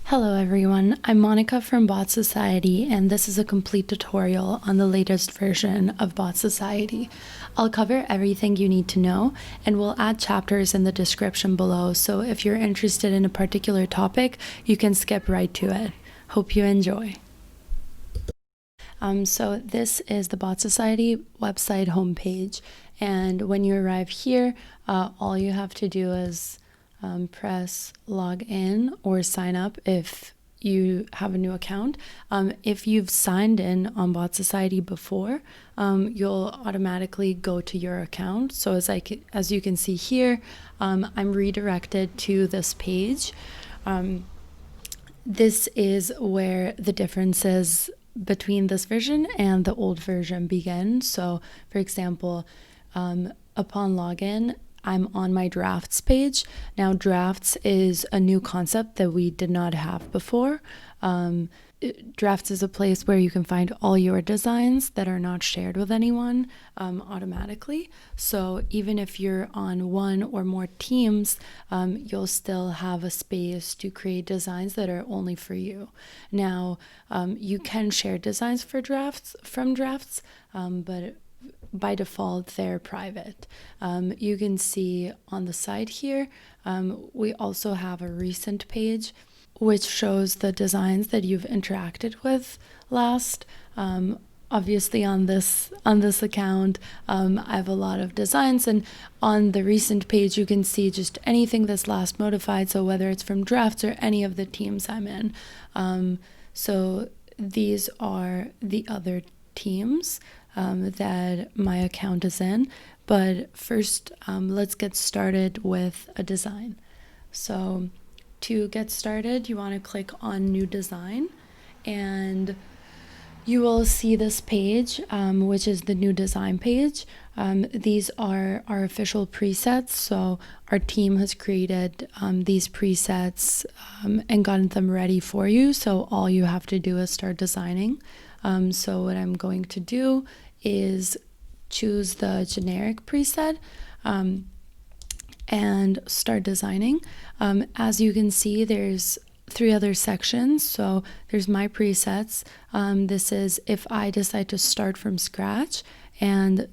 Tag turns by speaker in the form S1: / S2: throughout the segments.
S1: Hello everyone, I'm Monica from Botsociety, and this is a complete tutorial on the latest version of Botsociety. I'll cover everything you need to know, and we'll add chapters in the description below, so if you're interested in a particular topic, you can skip right to it. Hope you enjoy. So this is the Botsociety website homepage, and when you arrive here, all you have to do is press log in or sign up if you have a new account. If you've signed in on Botsociety before, you'll automatically go to your account. So as you can see here, I'm redirected to this page. This is where the differences between this version and the old version begin. So for example, upon login, I'm on my drafts page. Now drafts is a new concept that we did not have before. Drafts is a place where you can find all your designs that are not shared with anyone automatically. So even if you're on one or more teams, you'll still have a space to create designs that are only for you. Now, you can share designs from drafts, but by default they're private. You can see on the side here, we also have a recent page which shows the designs that you've interacted with last. Obviously on this account, I have a lot of designs, and on the recent page you can see just anything that's last modified, so whether it's from drafts or any of the teams I'm in. So these are the other teams that my account is in, but first let's get started with a design. So to get started, you want to click on new design, and you will see this page, which is the new design page. These are our official presets, so our team has created these presets and gotten them ready for you, so all you have to do is start designing. So what I'm going to do is choose the generic preset and start designing. As you can see, there's 3 other sections. So there's my presets. This is if I decide to start from scratch and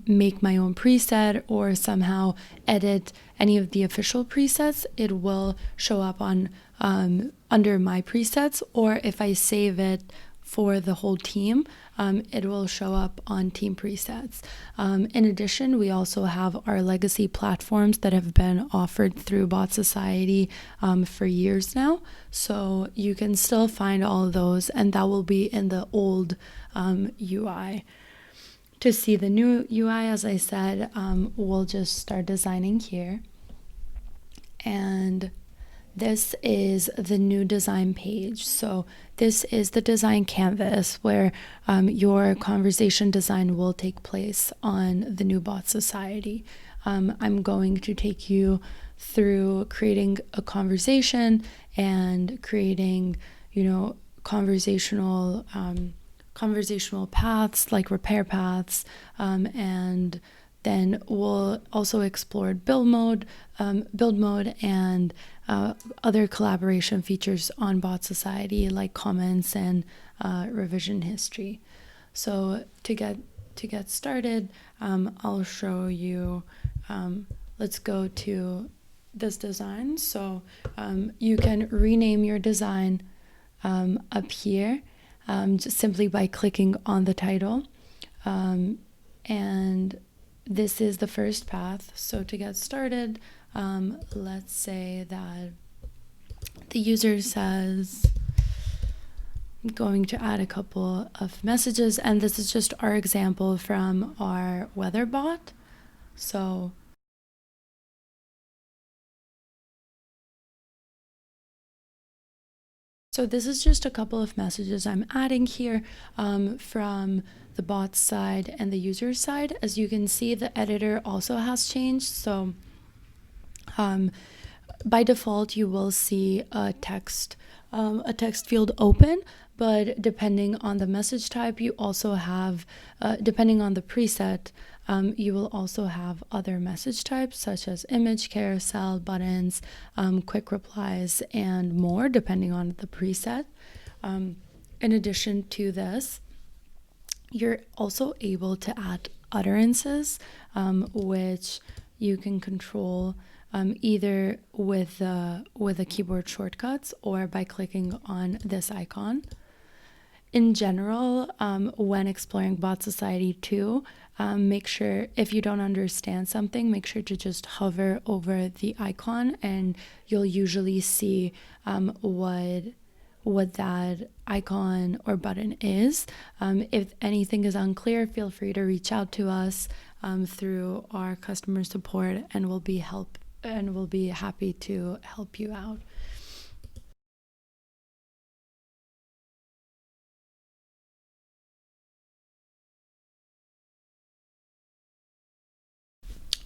S1: make my own preset or somehow edit any of the official presets, it will show up on under my presets, or if I save it for the whole team, it will show up on team presets. In addition, we also have our legacy platforms that have been offered through Botsociety for years now. So you can still find all of those, and that will be in the old UI. To see the new UI, as I said, we'll just start designing here. And this is the new design page. So this is the design canvas where your conversation design will take place on the new Botsociety. I'm going to take you through creating a conversation and creating, conversational paths like repair paths, and then we'll also explore build mode and other collaboration features on Botsociety like comments and revision history. So to get started, I'll show you. Let's go to this design. So you can rename your design up here just simply by clicking on the title, and this is the first path. So to get started, let's say that the user says, I'm going to add a couple of messages, and this is just our example from our weather bot. So this is just a couple of messages I'm adding here from the bot side and the user side. As you can see, the editor also has changed. So by default, you will see a text field open, but depending on the message type, you also have, depending on the preset, you will also have other message types such as image, carousel, buttons, quick replies, and more, depending on the preset. In addition to this, you're also able to add utterances, which you can control either with the keyboard shortcuts or by clicking on this icon. In general, when exploring Botsociety 2, make sure, if you don't understand something, make sure to just hover over the icon and you'll usually see what that icon or button is. If anything is unclear, feel free to reach out to us through our customer support, and we'll be happy to help you out.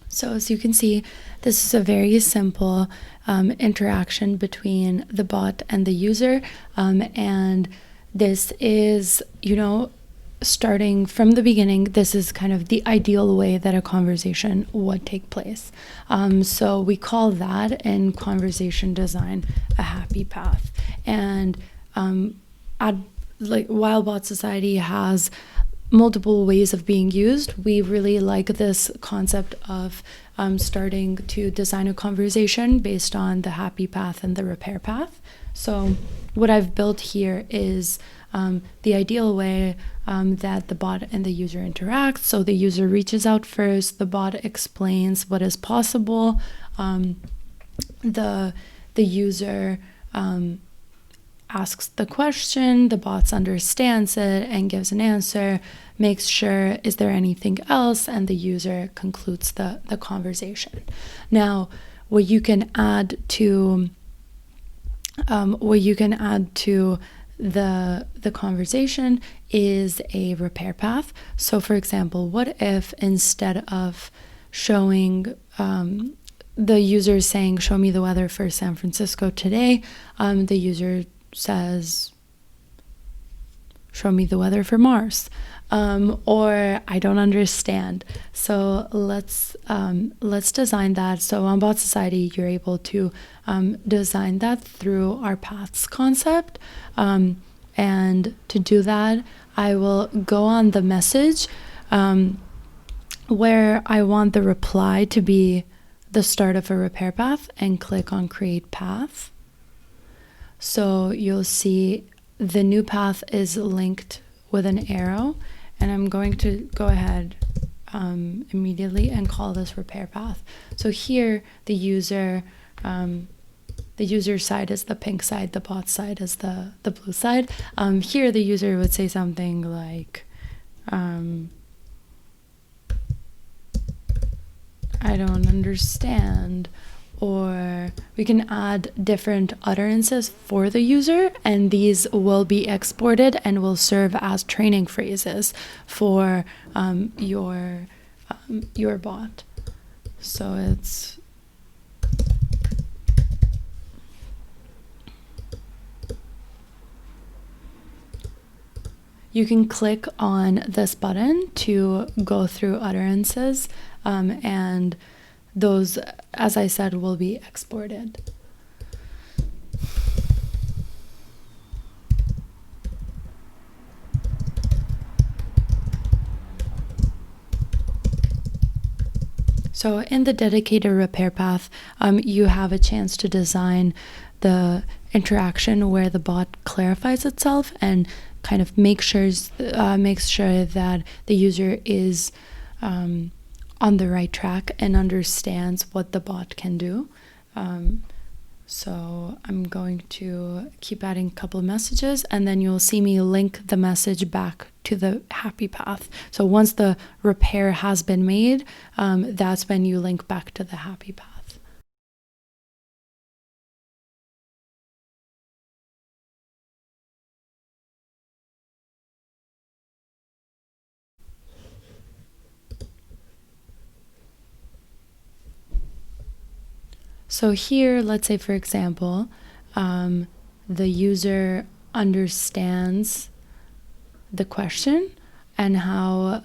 S1: So as you can see, this is a very simple interaction between the bot and the user. And this is, starting from the beginning, this is kind of the ideal way that a conversation would take place. So we call that in conversation design a happy path. And while Botsociety has multiple ways of being used, we really like this concept of starting to design a conversation based on the happy path and the repair path. So what I've built here is the ideal way that the bot and the user interact. So the user reaches out first, the bot explains what is possible, the user asks the question, the bot understands it and gives an answer, makes sure is there anything else, and the user concludes the conversation. Now, what you can add to the conversation is a repair path. So for example, what if instead of showing the user saying, show me the weather for San Francisco today, the user says, show me the weather for Mars, or I don't understand. So let's design that. So on Botsociety, you're able to design that through our paths concept. And to do that, I will go on the message where I want the reply to be the start of a repair path and click on create path. So you'll see the new path is linked with an arrow, and I'm going to go ahead immediately and call this repair path. So here the user side is the pink side, the bot side is the blue side. Here the user would say something like, I don't understand. Or we can add different utterances for the user, and these will be exported and will serve as training phrases for your bot. So it's you can click on this button to go through utterances, and those, as I said, will be exported. So in the dedicated repair path, you have a chance to design the interaction where the bot clarifies itself and kind of makes sure that the user is on the right track and understands what the bot can do. So I'm going to keep adding a couple of messages, and then you'll see me link the message back to the happy path. So once the repair has been made, that's when you link back to the happy path. So here, let's say, for example, the user understands the question and how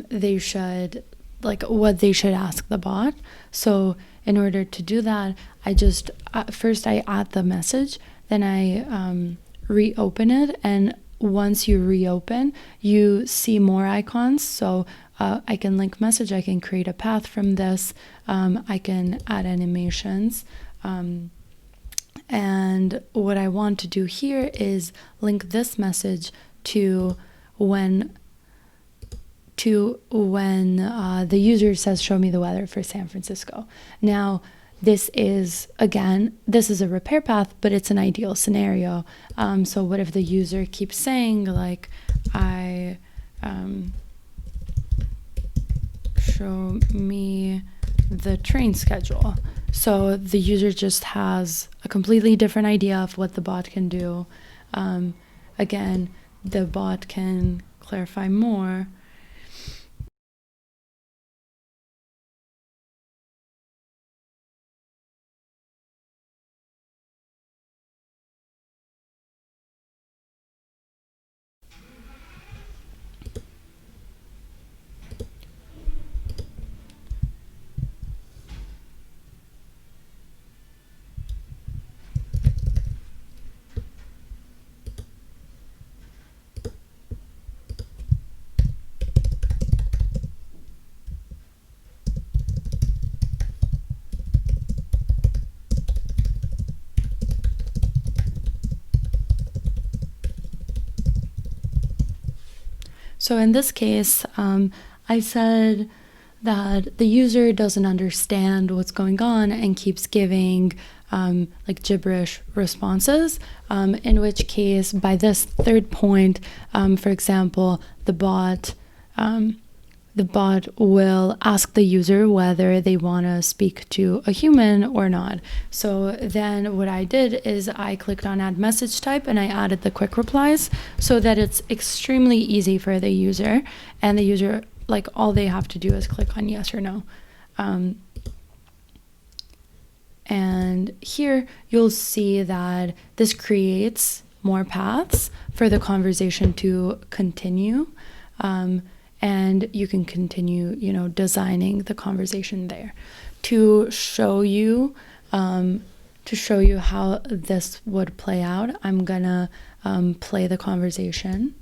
S1: they should, like what they should ask the bot. So in order to do that, I just first I add the message, then I reopen it, and once you reopen, you see more icons. So I can link message, I can create a path from this, I can add animations. And what I want to do here is link this message to when the user says, show me the weather for San Francisco. Now, this is a repair path, but it's an ideal scenario. So what if the user keeps saying, like, show me the train schedule. So the user just has a completely different idea of what the bot can do. Again, the bot can clarify more. So in this case, I said that the user doesn't understand what's going on and keeps giving like gibberish responses, in which case by this third point, for example, the bot will ask the user whether they want to speak to a human or not. So then what I did is I clicked on add message type and I added the quick replies so that it's extremely easy for the user, and the user, like, all they have to do is click on yes or no. And here you'll see that this creates more paths for the conversation to continue. And you can continue, designing the conversation there. To show you how this would play out, I'm gonna play the conversation.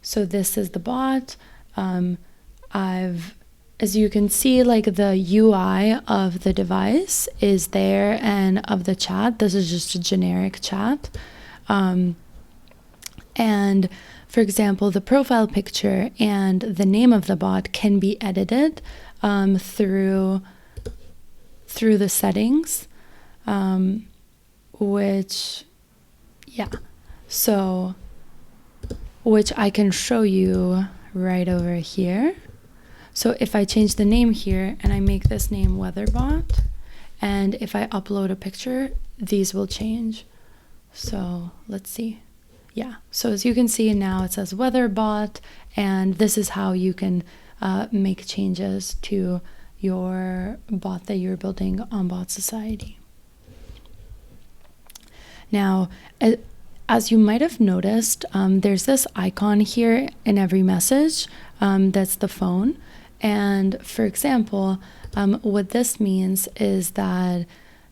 S1: So this is the bot. As you can see, like, the UI of the device is there, and of the chat, this is just a generic chat. And for example, the profile picture and the name of the bot can be edited through the settings, which I can show you right over here. So if I change the name here and I make this name WeatherBot, and if I upload a picture, these will change. So let's see. Yeah, so as you can see now, it says WeatherBot, and this is how you can make changes to your bot that you're building on Botsociety. Now, as you might have noticed, there's this icon here in every message, that's the phone. And for example, what this means is that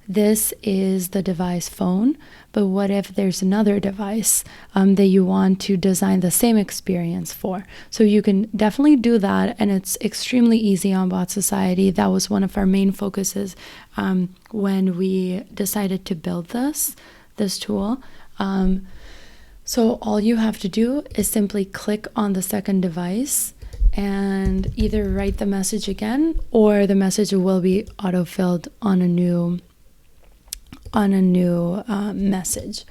S1: this is the device phone, but what if there's another device that you want to design the same experience for? So you can definitely do that, and it's extremely easy on Botsociety. That was one of our main focuses when we decided to build this tool. So all you have to do is simply click on the second device and either write the message again, or the message will be auto-filled on a new message.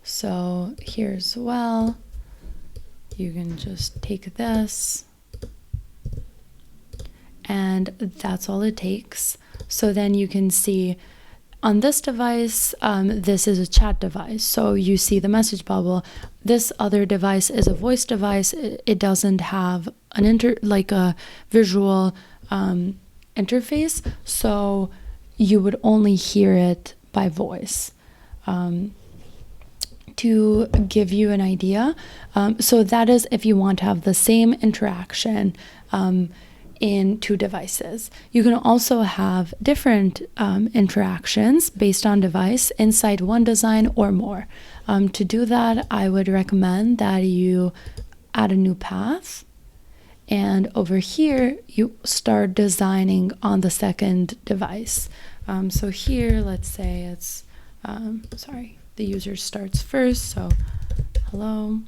S1: So here's, well, you can just take this, and that's all it takes. So then you can see on this device, this is a chat device, so you see the message bubble. This other device is a voice device. It doesn't have a visual interface, so you would only hear it by voice. To give you an idea, so that is if you want to have the same interaction in two devices. You can also have different interactions based on device inside one design or more. To do that, I would recommend that you add a new path, and over here you start designing on the second device. So here, let's say it's the user starts first, so hello.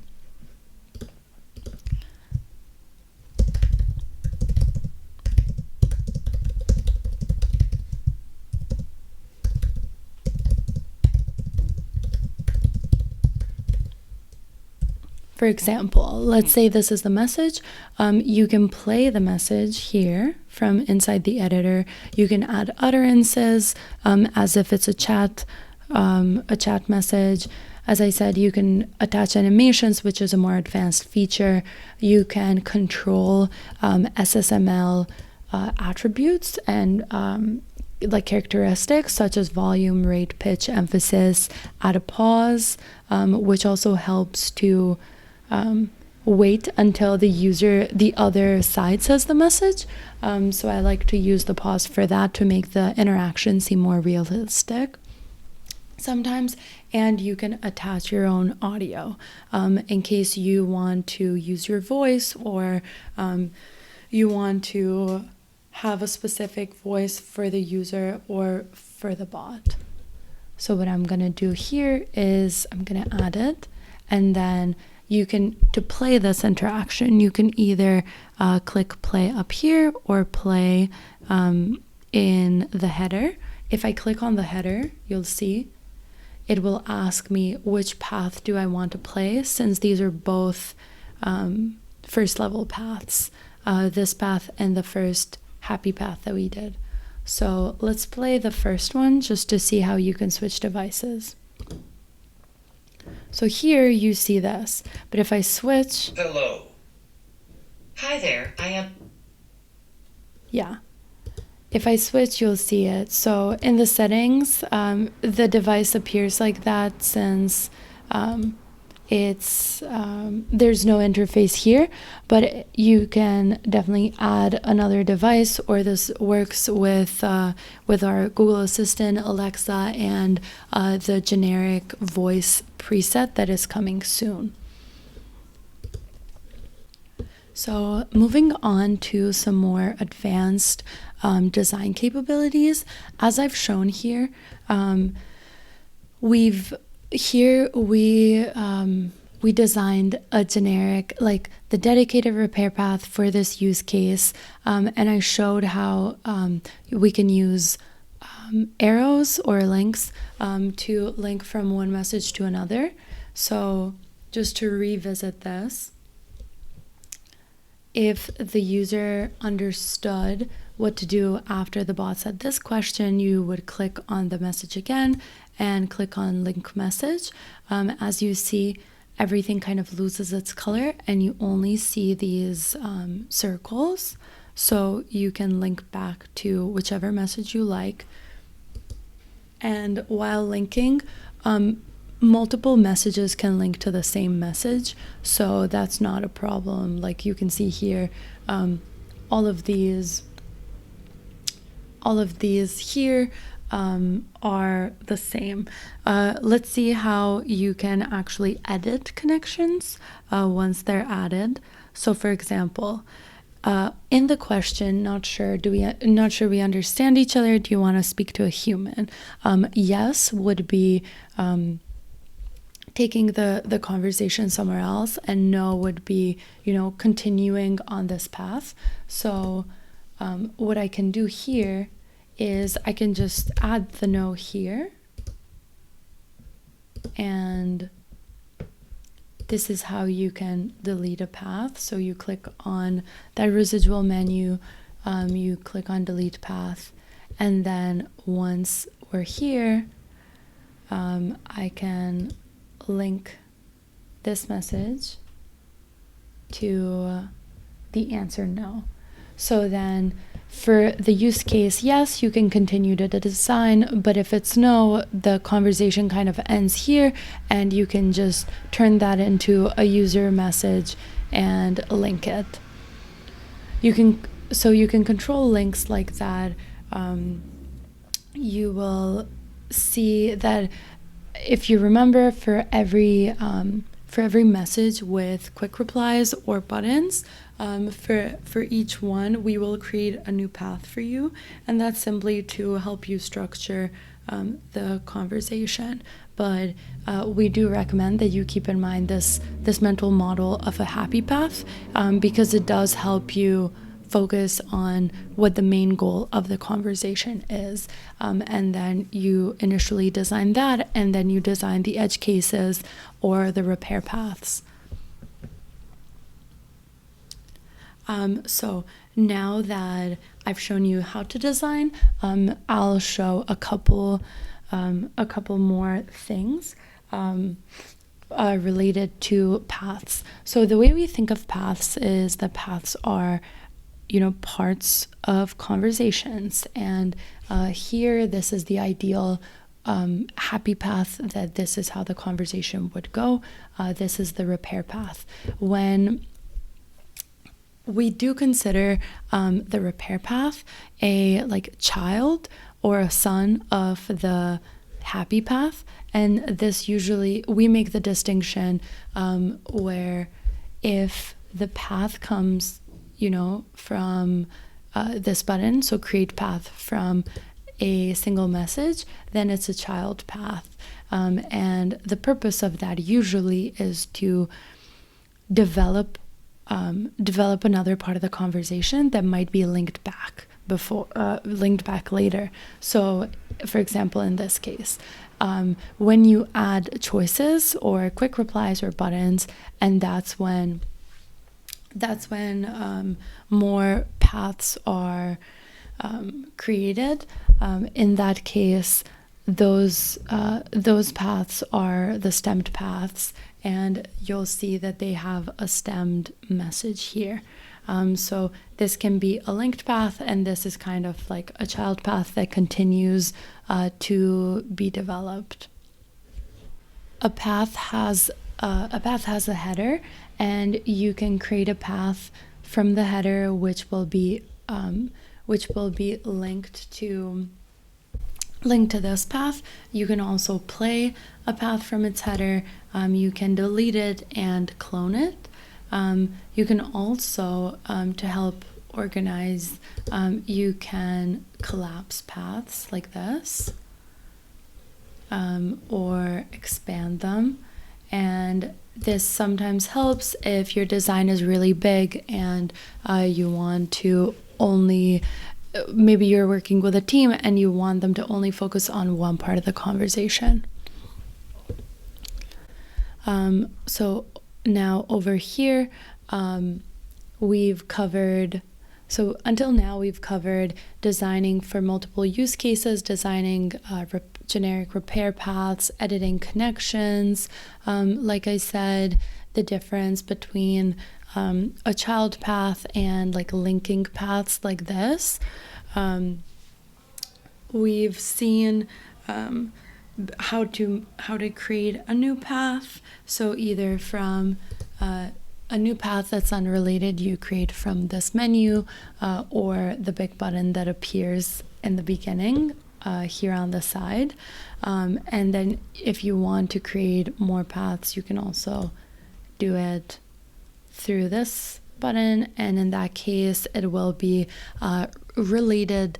S1: For example, let's say this is the message. You can play the message here from inside the editor. You can add utterances as if it's a chat message. As I said, you can attach animations, which is a more advanced feature. You can control SSML attributes and like characteristics such as volume, rate, pitch, emphasis, add a pause, which also helps to wait until the other side says the message. So I like to use the pause for that to make the interaction seem more realistic sometimes. And you can attach your own audio in case you want to use your voice, or you want to have a specific voice for the user or for the bot. So what I'm going to do here is I'm going to add it, and then you can, to play this interaction, you can either click play up here or play in the header. If I click on the header, you'll see it will ask me which path do I want to play, since these are both first level paths, this path and the first happy path that we did. So let's play the first one just to see how you can switch devices. So here you see this, but if I switch...
S2: Hello. Hi there, I am...
S1: Yeah. If I switch, you'll see it. So in the settings, the device appears like that since there's no interface here, but you can definitely add another device, or this works with our Google Assistant, Alexa, and the generic voice preset that is coming soon. So moving on to some more advanced design capabilities, as I've shown here, we designed a generic, like the dedicated repair path for this use case, and I showed how we can use arrows or links to link from one message to another. So just to revisit this, if the user understood what to do after the bot said this question, you would click on the message again and click on link message. As you see, everything kind of loses its color and you only see these circles. So you can link back to whichever message you like. And while linking, multiple messages can link to the same message, so that's not a problem. Like you can see here, all of these here are the same. Let's see how you can actually edit connections once they're added. So for example, in the question, not sure we understand each other, do you want to speak to a human? Yes would be taking the conversation somewhere else, and no would be, continuing on this path. So what I can do here is I can just add the no here, and this is how you can delete a path. So you click on that residual menu, you click on delete path, and then once we're here, I can link this message to the answer no. So then For the use case, yes, you can continue to design, but if it's no, the conversation kind of ends here, and you can just turn that into a user message and link it. You can control links like that. You will see that if you remember, for every message with quick replies or buttons, for each one, we will create a new path for you, and that's simply to help you structure the conversation. But we do recommend that you keep in mind this mental model of a happy path, because it does help you focus on what the main goal of the conversation is. And then you initially design that, and then you design the edge cases or the repair paths. So now that I've shown you how to design, I'll show a couple more things related to paths. So the way we think of paths is that paths are parts of conversations, and here this is the ideal happy path, that this is how the conversation would go. This is the repair path. When we do consider the repair path a child or a son of the happy path, and this usually we make the distinction where if the path comes from this button, so create path from a single message, then it's a child path. And the purpose of that usually is to develop another part of the conversation that might be linked back later. So, for example, in this case, when you add choices or quick replies or buttons, and that's when more paths are created. In that case, those paths are the stemmed paths, and you'll see that they have a stemmed message here. So this can be a linked path, and this is kind of like a child path that continues to be developed. A path has a header, and you can create a path from the header which will be linked to this path. You can also play a path from its header. You can delete it and clone it. You can also, to help organize, you can collapse paths like this, or expand them. And this sometimes helps if your design is really big and you want to maybe you're working with a team and you want them to only focus on one part of the conversation. So now over here, until now we've covered designing for multiple use cases, designing generic repair paths, editing connections. Like I said, the difference between a child path and linking paths like this. We've seen how to create a new path. So either from a new path that's unrelated, you create from this menu, or the big button that appears in the beginning here on the side. And then if you want to create more paths, you can also do it through this button, and in that case it will be related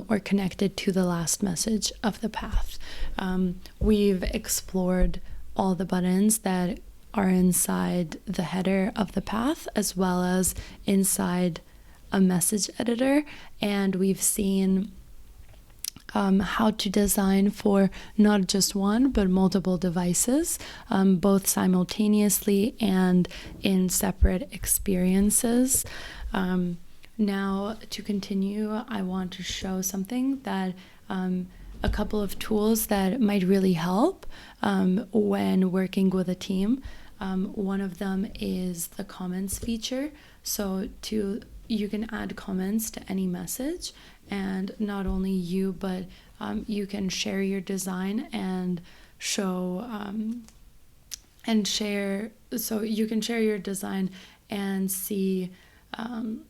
S1: or connected to the last message of the path. We've explored all the buttons that are inside the header of the path as well as inside a message editor, and we've seen how to design for not just one but multiple devices, both simultaneously and in separate experiences. Now to continue, I want to show something that a couple of tools that might really help when working with a team. One of them is the comments feature. So to you can add comments to any message, and not only you, but you can share your design and show and share. So you can share your design and see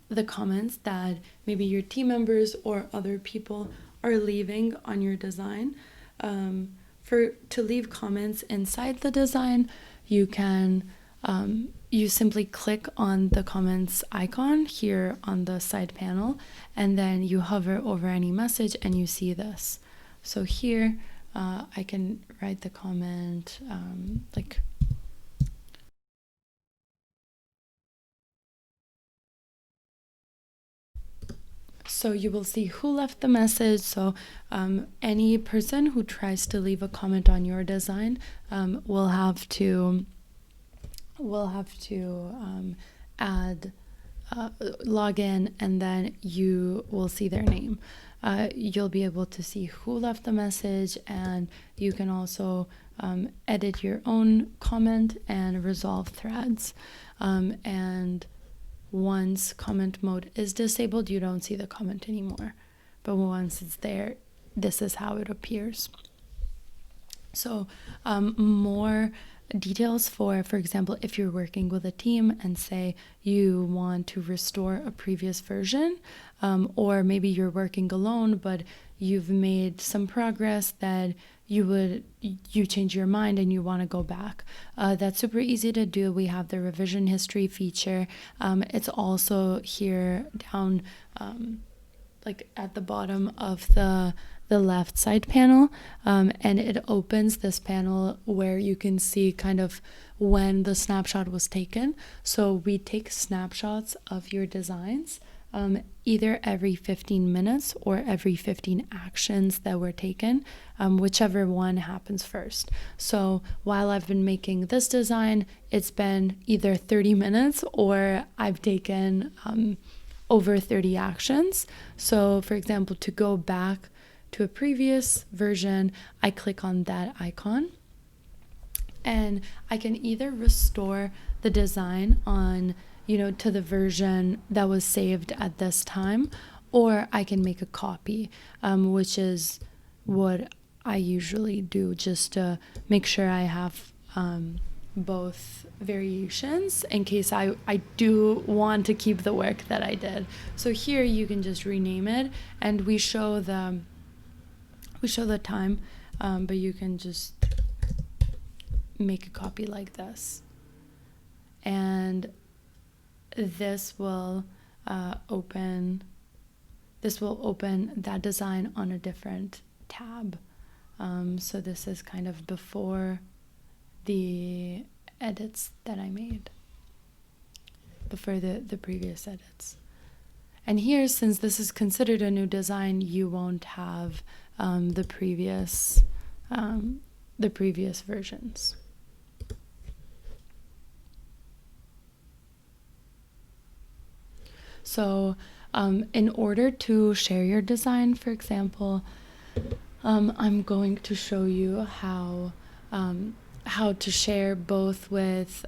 S1: the comments that maybe your team members or other people are leaving on your design. To leave comments inside the design, you can you simply click on the comments icon here on the side panel, and then you hover over any message and you see this. So here I can write the comment like so you will see who left the message. So any person who tries to leave a comment on your design will have to add log in, and then you will see their name. You'll be able to see who left the message, and you can also edit your own comment and resolve threads. And once comment mode is disabled, you don't see the comment anymore. But once it's there, this is how it appears. So more details for example, if you're working with a team and say you want to restore a previous version, or maybe you're working alone but you've made some progress that you change your mind and you want to go back. That's super easy to do. We have the revision history feature. It's also here down like at the bottom of the left side panel, and it opens this panel where you can see kind of when the snapshot was taken. So we take snapshots of your designs either every 15 minutes or every 15 actions that were taken, whichever one happens first. So while I've been making this design, it's been either 30 minutes or I've taken over 30 actions. So for example, to go back to a previous version, I click on that icon and I can either restore the design on, to the version that was saved at this time, or I can make a copy, which is what I usually do just to make sure I have both variations in case I do want to keep the work that I did. So here you can just rename it, and we show the time, but you can just make a copy like this, and this will open that design on a different tab. So this is kind of before the edits that I made, before the previous edits. And here, since this is considered a new design, you won't have the previous versions. So in order to share your design, for example, I'm going to show you how to share both with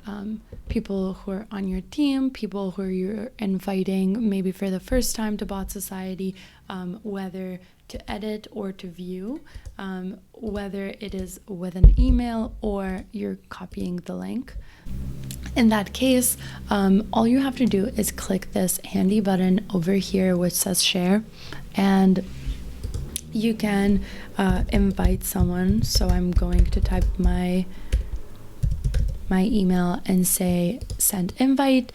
S1: people who are on your team, people who you're inviting maybe for the first time to Botsociety, whether to edit or to view, whether it is with an email or you're copying the link. In that case, all you have to do is click this handy button over here which says share, and you can invite someone. So I'm going to type my email and say send invite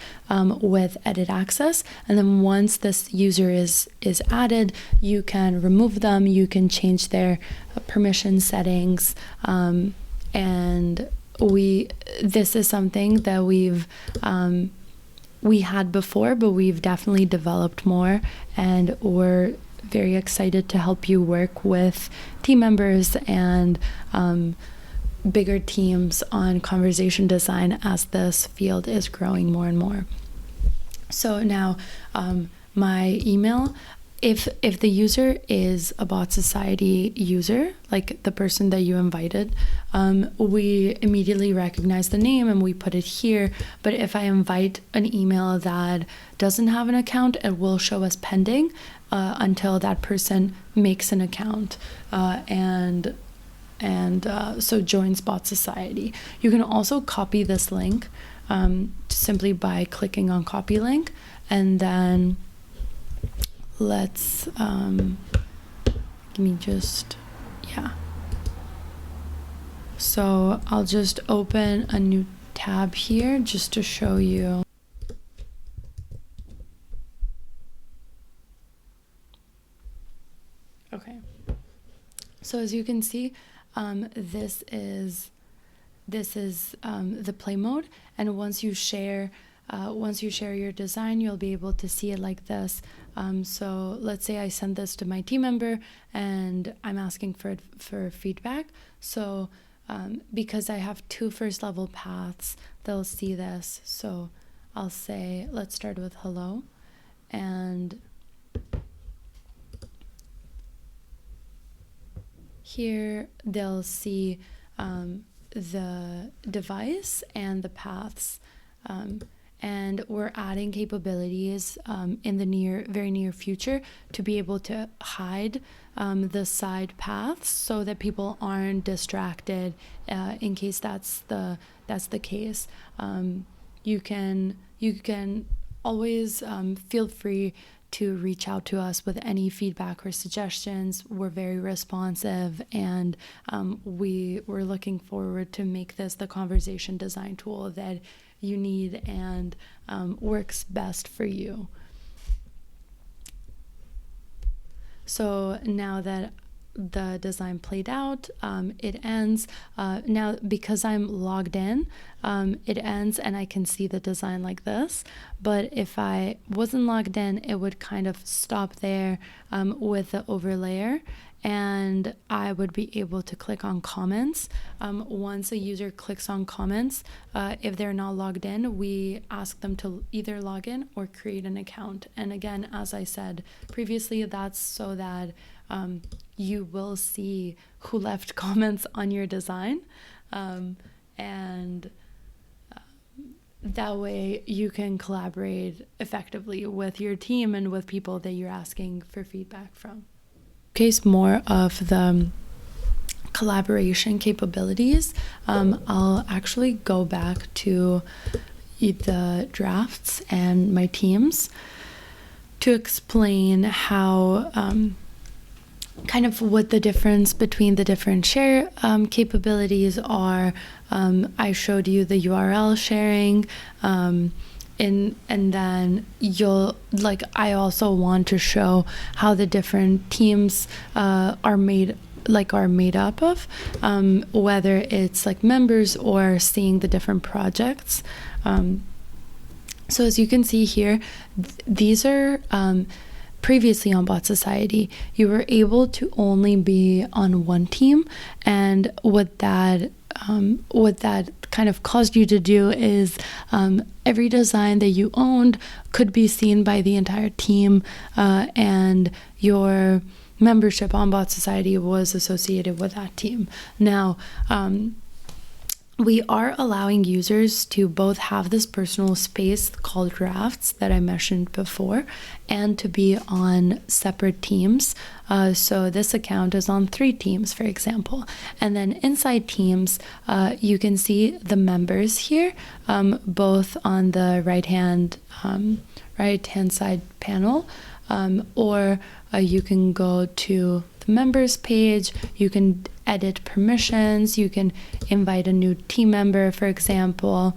S1: with edit access, and then once this user is added, you can remove them, you can change their permission settings, and this is something that we had before, but we've definitely developed more, and we're very excited to help you work with team members and bigger teams on conversation design as this field is growing more and more. So now my email if the user is a Botsociety user, like the person that you invited, we immediately recognize the name and we put it here. But if I invite an email that doesn't have an account, it will show as pending until that person makes an account and so joins Botsociety. You can also copy this link simply by clicking on copy link, and then let's give me just, yeah. So I'll just open a new tab here just to show you. Okay. So as you can see, this is the play mode, and once you share your design, you'll be able to see it like this. So let's say I send this to my team member and I'm asking for feedback. So because I have 2 first level paths, they'll see this. So I'll say, let's start with hello, and here they'll see the device and the paths. And we're adding capabilities in the very near future to be able to hide the side paths so that people aren't distracted in case that's the case. You can always feel free to reach out to us with any feedback or suggestions. We're very responsive, and we're looking forward to make this the conversation design tool that you need and works best for you. So now that the design played out, it ends. Now because I'm logged in, it ends and I can see the design like this. But if I wasn't logged in, it would kind of stop there with the overlayer, and I would be able to click on comments. Once a user clicks on comments, if they're not logged in, we ask them to either log in or create an account. And again, as I said previously, that's so that you will see who left comments on your design, and that way you can collaborate effectively with your team and with people that you're asking for feedback from. Case more of the collaboration capabilities, I'll actually go back to the drafts and my teams to explain how kind of what the difference between the different share capabilities are. I showed you the URL sharing, and then I also want to show how the different teams are made up of, whether it's like members or seeing the different projects. So as you can see here, these are previously on Botsociety, you were able to only be on one team, and what that kind of caused you to do is every design that you owned could be seen by the entire team, and your membership on Botsociety was associated with that team. Now, we are allowing users to both have this personal space called drafts that I mentioned before, and to be on separate teams. So this account is on 3 teams, for example. And then inside teams, you can see the members here, both on the right hand side panel, or you can go to the members page. You can edit permissions, you can invite a new team member, for example,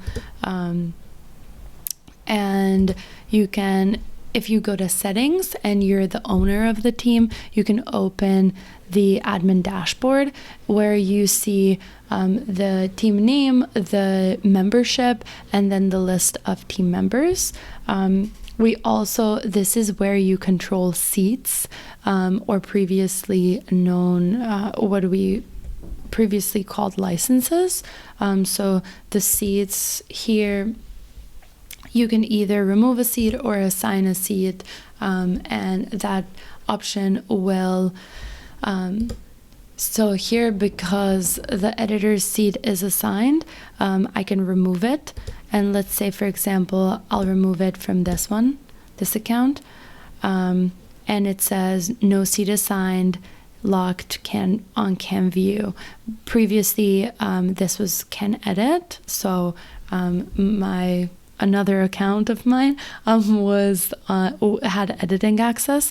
S1: and you can, if you go to settings and you're the owner of the team, you can open the admin dashboard where you see the team name, the membership, and then the list of team members. This is where you control seats, or previously known, what we previously called licenses. So the seats here, you can either remove a seat or assign a seat, and that option will, so here, because the editor's seat is assigned, I can remove it. And let's say, for example, I'll remove it from this account. And it says no seat assigned, locked on can view. Previously, this was can edit. So another account of mine had editing access.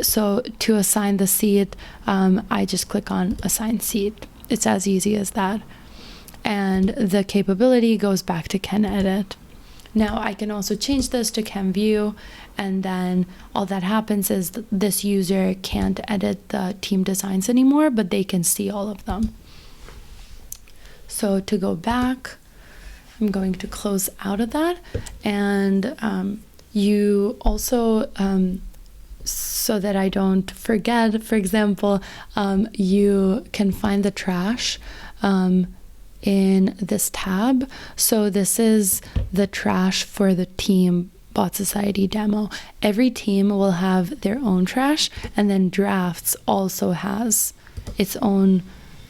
S1: So to assign the seat, I just click on assign seat. It's as easy as that. And the capability goes back to can edit. Now I can also change this to can view, and then all that happens is that this user can't edit the team designs anymore, but they can see all of them. So to go back, I'm going to close out of that. And you also, so that I don't forget, for example, you can find the trash in this tab. So this is the trash for the team Botsociety demo. Every team will have their own trash, and then drafts also has its own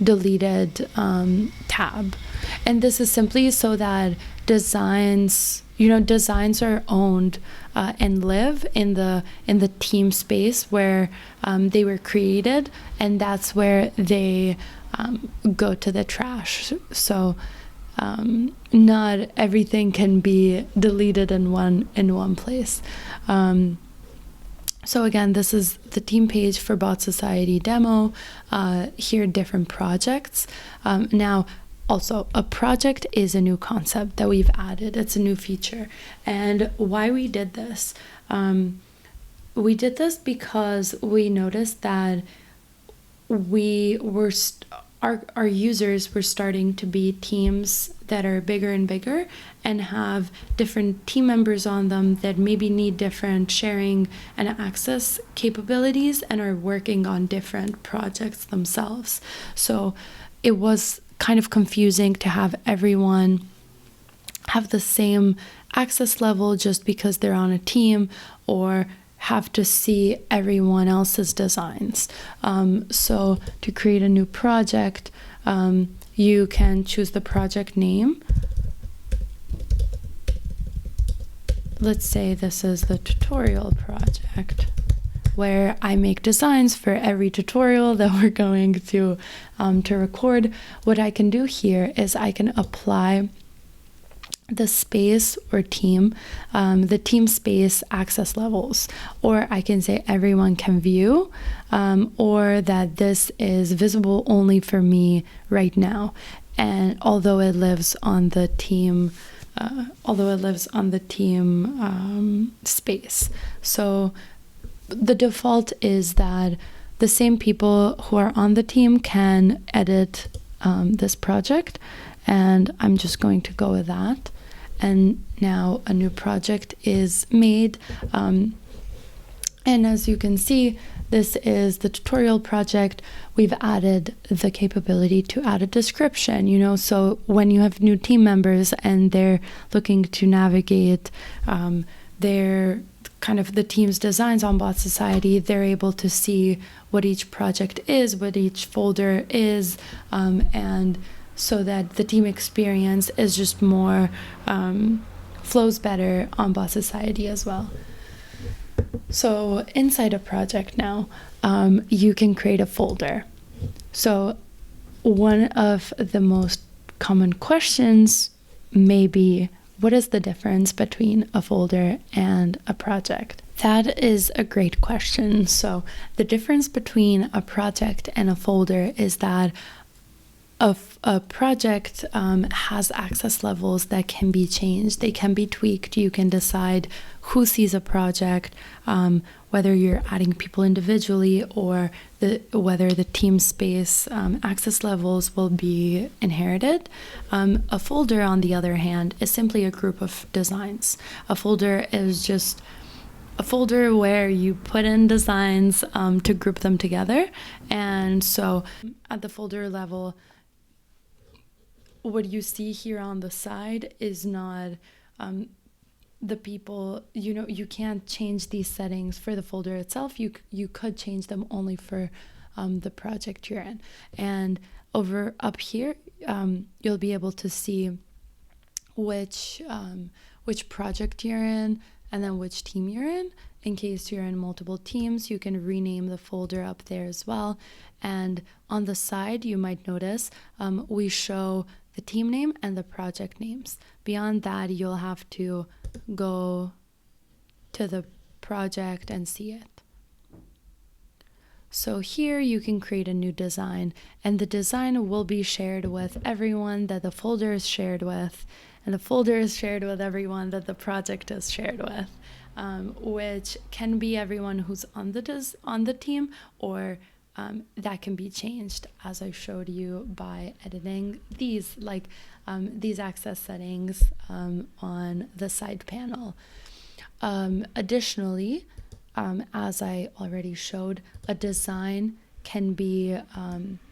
S1: deleted tab. And this is simply so that designs are owned and live in the team space where they were created, and that's where they go to the trash. So not everything can be deleted in one place. So again, this is the team page for Botsociety demo. Here are different projects. Now, also, a project is a new concept that we've added. It's a new feature. And why we did this? We did this because we noticed that our users were starting to be teams that are bigger and bigger and have different team members on them that maybe need different sharing and access capabilities and are working on different projects themselves. So it was kind of confusing to have everyone have the same access level just because they're on a team, or have to see everyone else's designs. So to create a new project, you can choose the project name. Let's say this is the tutorial project, where I make designs for every tutorial that we're going to record. What I can do here is I can apply the space or team, the team space access levels, or I can say everyone can view, or that this is visible only for me right now. And although it lives on the team, space. So the default is that the same people who are on the team can edit this project, and I'm just going to go with that. And now a new project is made, and as you can see, this is the tutorial project. We've added the capability to add a description, so when you have new team members and they're looking to navigate their kind of the team's designs on Botsociety, they're able to see what each project is, what each folder is, and so that the team experience is just more, flows better on Botsociety as well. So inside a project now, you can create a folder. So one of the most common questions may be, what is the difference between a folder and a project? That is a great question. So the difference between a project and a folder is that a project has access levels that can be changed. They can be tweaked. You can decide who sees a project, whether you're adding people individually or whether the team space access levels will be inherited. A folder, on the other hand, is simply a group of designs. A folder is just a folder where you put in designs to group them together. And so at the folder level, what you see here on the side is not the people, you can't change these settings for the folder itself. You could change them only for the project you're in. And over up here, you'll be able to see which project you're in and then which team you're in. In case you're in multiple teams, you can rename the folder up there as well. And on the side, you might notice we show the team name and the project names. Beyond that, you'll have to go to the project and see it. So here you can create a new design, and the design will be shared with everyone that the folder is shared with, and the folder is shared with everyone that the project is shared with, which can be everyone who's on the team, or that can be changed, as I showed you, by editing these access settings on the side panel. Additionally, as I already showed, a design can be,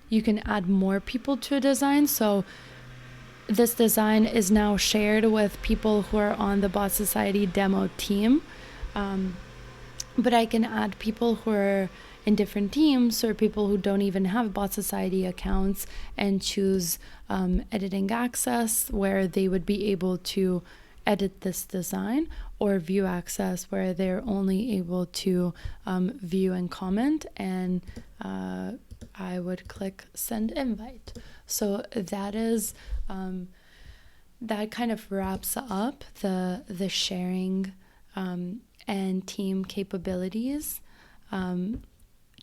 S1: you can add more people to a design. So this design is now shared with people who are on the Botsociety demo team. But I can add people who are in different teams or people who don't even have Botsociety accounts and choose editing access, where they would be able to edit this design, or view access, where they're only able to view and comment, and I would click send invite. So that is that kind of wraps up the sharing and team capabilities.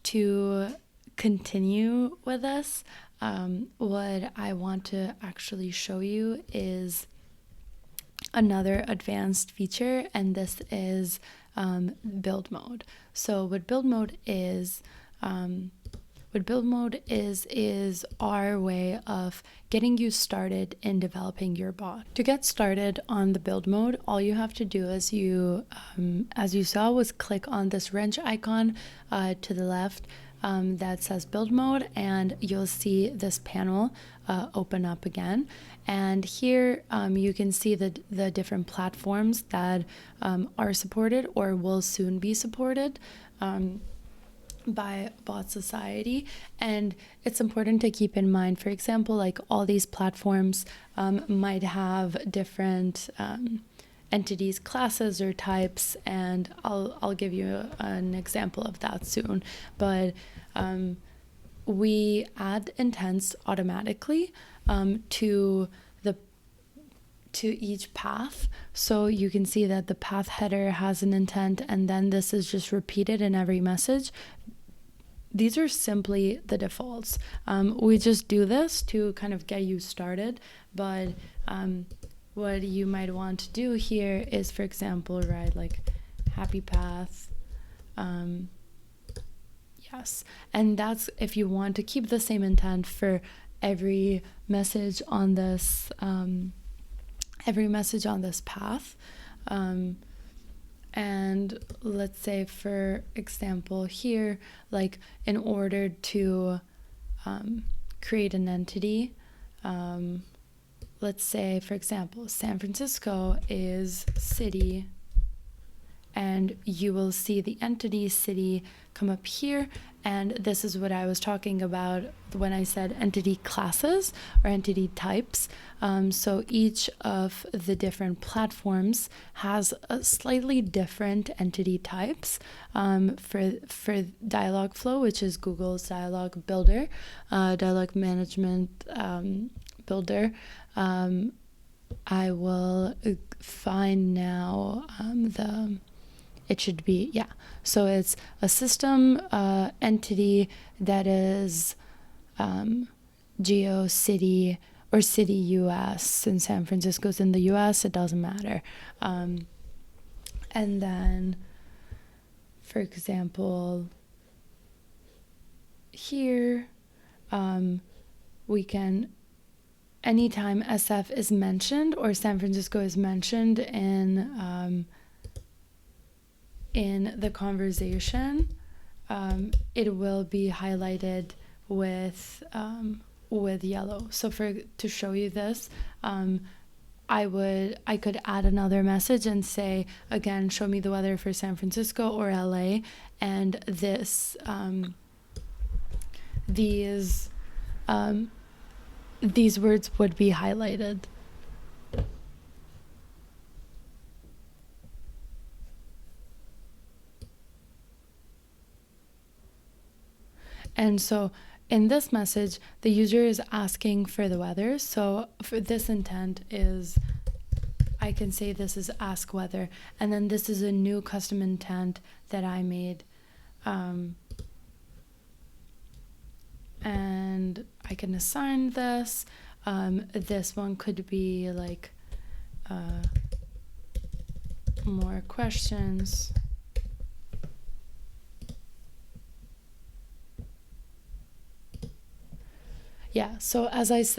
S1: To continue with this, what I want to actually show you is another advanced feature, and this is build mode. So what build mode is our way of getting you started in developing your bot. To get started on the build mode, all you have to do is as you saw, was click on this wrench icon to the left that says build mode, and you'll see this panel open up again. And here you can see the different platforms that are supported or will soon be supported by Botsociety. And it's important to keep in mind, for example, like all these platforms might have different entities, classes, or types, and I'll give you an example of that soon. But we add intents automatically to each path. So you can see that the path header has an intent, and then this is just repeated in every message. These are simply the defaults. We just do this to kind of get you started, but what you might want to do here is, for example, write like happy path. Yes, and that's if you want to keep the same intent for every message on this path. And let's say, for example, here, like in order to create an entity, let's say, for example, San Francisco is city, and you will see the entity city come up here. And this is what I was talking about when I said entity classes or entity types. So each of the different platforms has a slightly different entity types. For Dialogflow, which is Google's dialogue builder, dialogue management builder, I will find now it should be, yeah. So it's a system entity that is geo city or city US. Since San Francisco's in the US, it doesn't matter. And then, for example, here we can, anytime SF is mentioned or San Francisco is mentioned in the conversation, it will be highlighted with yellow. So to show you this, I could add another message and say, again, show me the weather for San Francisco or LA, and these words would be highlighted. And so in this message, the user is asking for the weather. So for this intent is, I can say this is ask weather. And then this is a new custom intent that I made. And I can assign this. This one could be like more questions. Yeah, so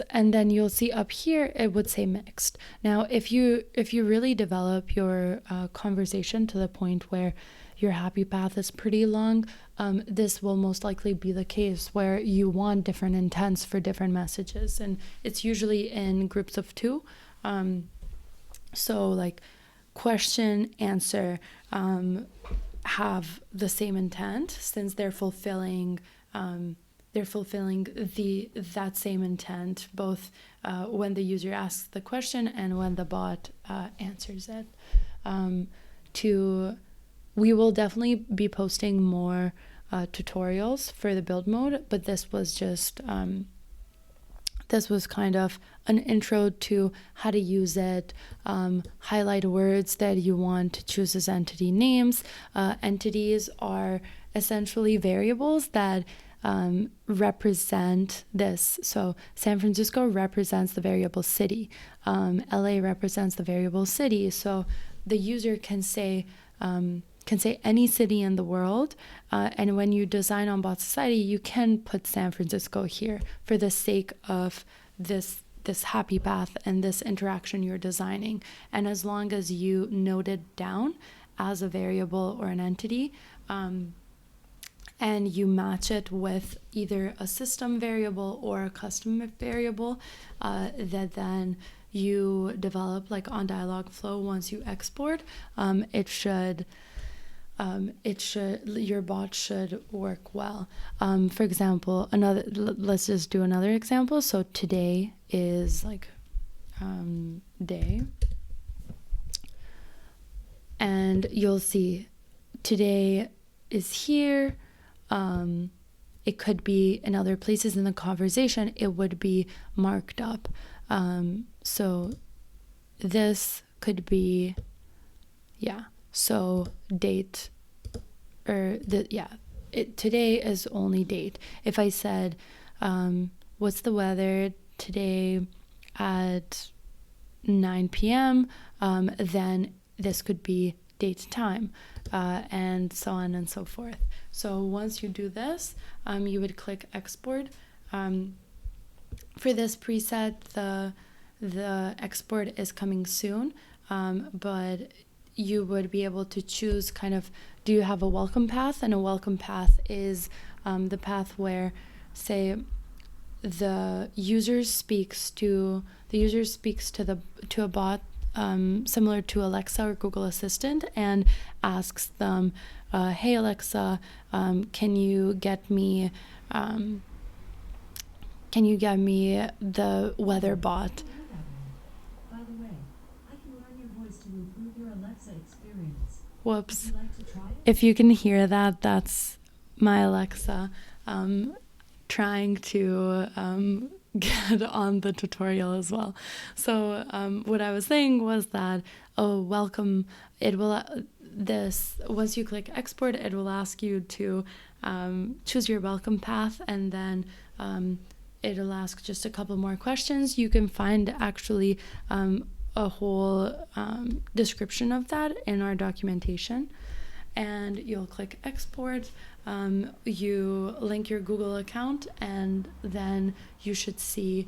S1: and then you'll see up here it would say mixed. Now, if you really develop your conversation to the point where your happy path is pretty long, this will most likely be the case where you want different intents for different messages, and it's usually in groups of 2. So like question, answer have the same intent since they're fulfilling that same intent both when the user asks the question and when the bot answers it. We will definitely be posting more tutorials for the build mode, but this was just this was kind of an intro to how to use it, highlight words that you want to choose as entity names. Entities are essentially variables that represent this. So San Francisco represents the variable city. LA represents the variable city. So the user can say any city in the world, and when you design on Botsociety, you can put San Francisco here for the sake of this happy path and this interaction you're designing. And as long as you note it down as a variable or an entity, and you match it with either a system variable or a custom variable, that then you develop like on Dialogflow. Once you export, your bot should work well. For example, let's just do another example. So today is like day, and you'll see today is here. It could be in other places in the conversation, it would be marked up. So this could be, so date, or today is only date. If I said, what's the weather today at 9 p.m., then this could be date time, and so on and so forth. So once you do this, you would click export. For this preset, the export is coming soon, but you would be able to choose kind of, do you have a welcome path? And a welcome path is the path where, say, the user speaks to a bot similar to Alexa or Google Assistant, and asks them, hey Alexa, can you get me the weather bot?
S3: By the way, I can learn your voice to improve your Alexa experience.
S1: Whoops.
S3: Would you like to try it?
S1: If you can hear that, that's my Alexa trying to get on the tutorial as well. So what I was saying was that, welcome, once you click export, it will ask you to choose your welcome path, and then it'll ask just a couple more questions. You can find actually a whole description of that in our documentation. And you'll click export, you link your Google account, and then you should see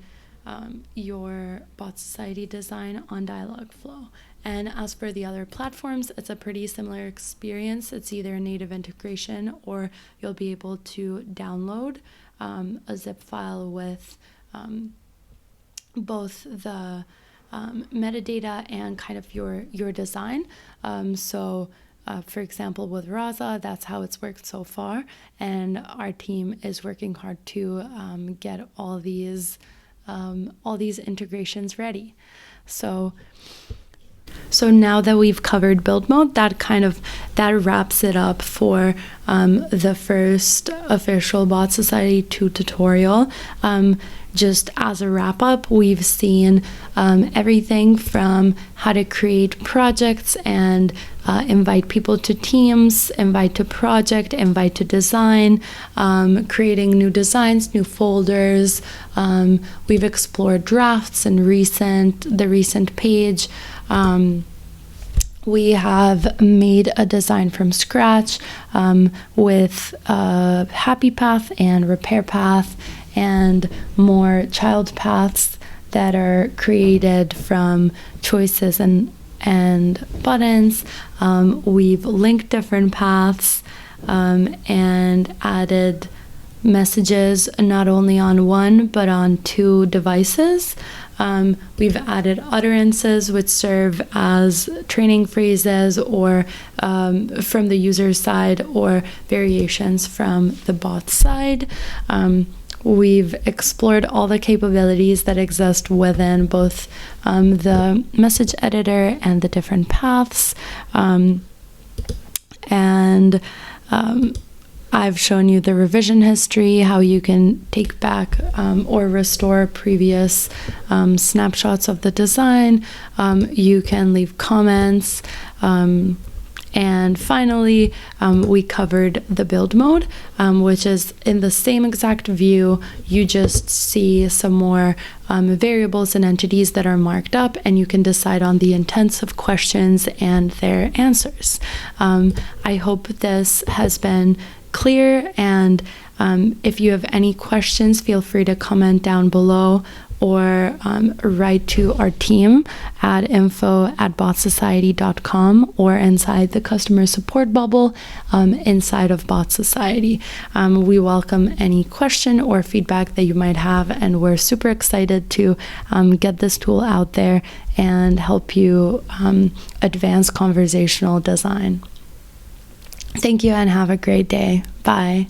S1: your Botsociety design on Dialogflow. And as for the other platforms, it's a pretty similar experience. It's either a native integration, or you'll be able to download a zip file with both the metadata and kind of your design. For example, with Raza, that's how it's worked so far, and our team is working hard to get all these integrations ready. So now that we've covered build mode, that wraps it up for the first official Botsociety 2 tutorial. Just as a wrap up, we've seen everything from how to create projects and invite people to teams, invite to project, invite to design, creating new designs, new folders. We've explored drafts and the recent page. We have made a design from scratch with a happy path and repair path and more child paths that are created from choices and buttons. We've linked different paths and added messages not only on one but on two devices. We've added utterances which serve as training phrases or from the user side or variations from the bot side. We've explored all the capabilities that exist within both the message editor and the different paths. I've shown you the revision history, how you can take back or restore previous snapshots of the design. You can leave comments. And finally, we covered the build mode, which is in the same exact view. You just see some more variables and entities that are marked up, and you can decide on the intents of questions and their answers. I hope this has been clear, and if you have any questions, feel free to comment down below or write to our team at info@botsociety.com or inside the customer support bubble inside of Botsociety. We welcome any question or feedback that you might have, and we're super excited to get this tool out there and help you advance conversational design. Thank you and have a great day. Bye.